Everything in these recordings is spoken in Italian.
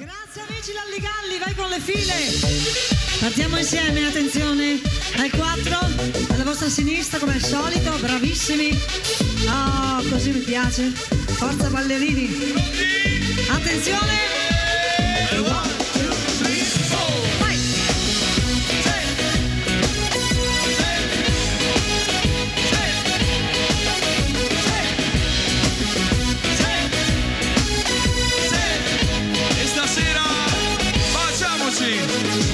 Grazie amici Lalligalli, vai con le file. Partiamo insieme, attenzione, al 4, alla vostra sinistra come al solito, bravissimi. Oh, così mi piace. Forza ballerini. Attenzione.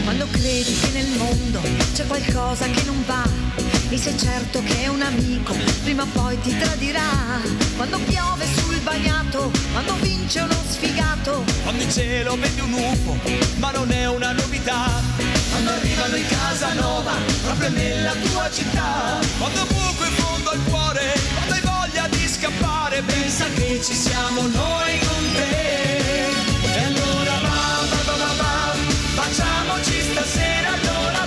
Quando credi che nel mondo c'è qualcosa che non va e sei certo che un amico prima o poi ti tradirà. Quando piove sul bagnato, quando vince uno sfigato, quando in cielo vedi un UFO ma non è una novità, quando arrivano in casa nuova proprio nella tua città, quando buco in fondo al cuore, quando hai voglia di scappare, pensa che ci siamo noi con te. E allora facciamoci stasera, allora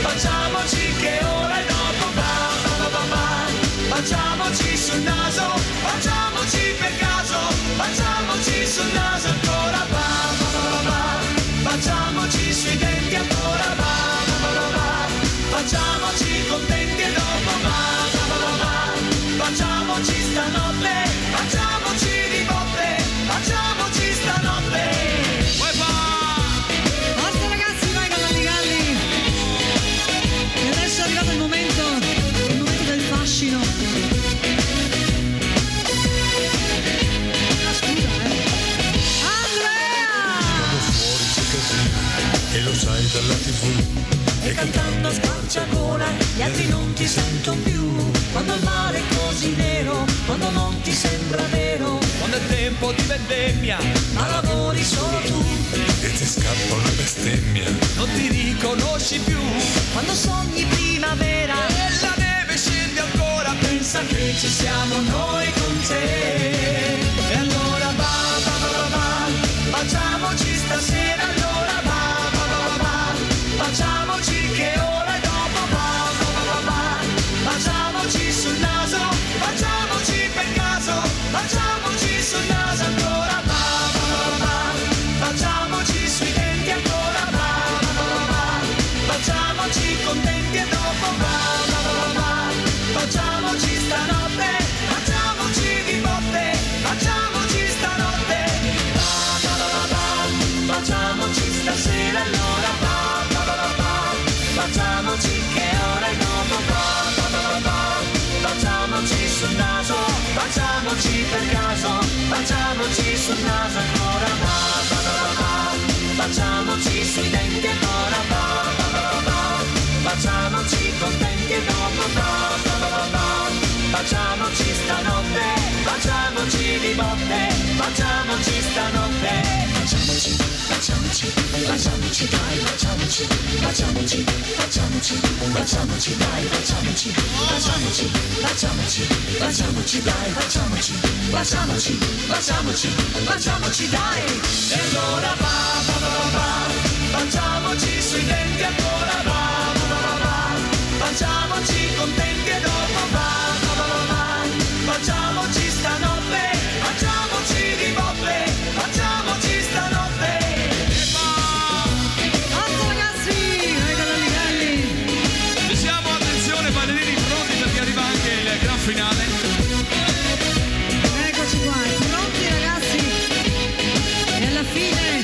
facciamoci che ora è dopo, facciamoci sul naso, facciamoci per caso, facciamoci sul naso ancora, facciamoci sui denti ancora, facciamoci contenti e dopo, facciamoci stanotte, facciamoci di botte, facciamoci stanotte. E lo sai dalla TV, e cantando a squarciagola gli altri non ti sentono più. Quando il mare è così nero, quando non ti sembra vero, quando è tempo di vendemmia ma lavori solo tu e ti scappa una bestemmia, non ti riconosci più. Quando sogni primavera e la neve scende ancora, pensa che ci siamo noi con te. E allora facciamoci stasera, allora facciamoci che ora è dopo, facciamoci sul naso, facciamoci per caso, facciamoci sul naso ancora, facciamoci sui denti ancora, facciamoci contenti e dopo, facciamoci stanotte, facciamoci di botte, facciamoci stanotte, facciamoci stasera allora, facciamoci che ora è dopo, facciamoci sul naso, facciamoci per caso, facciamoci sul naso ancora, facciamoci sui denti ancora, facciamoci contenti e dopo, facciamoci stanotte, facciamoci di botte, facciamoci stanotte. Facciamoci dai, facciamoci dai, facciamoci dai. E allora facciamoci sui denti ancora, facciamoci contenti e dopo, facciamoci stanotte, facciamoci di botte, facciamoci stanotte. Finale. Eccoci qua, pronti ragazzi? E alla fine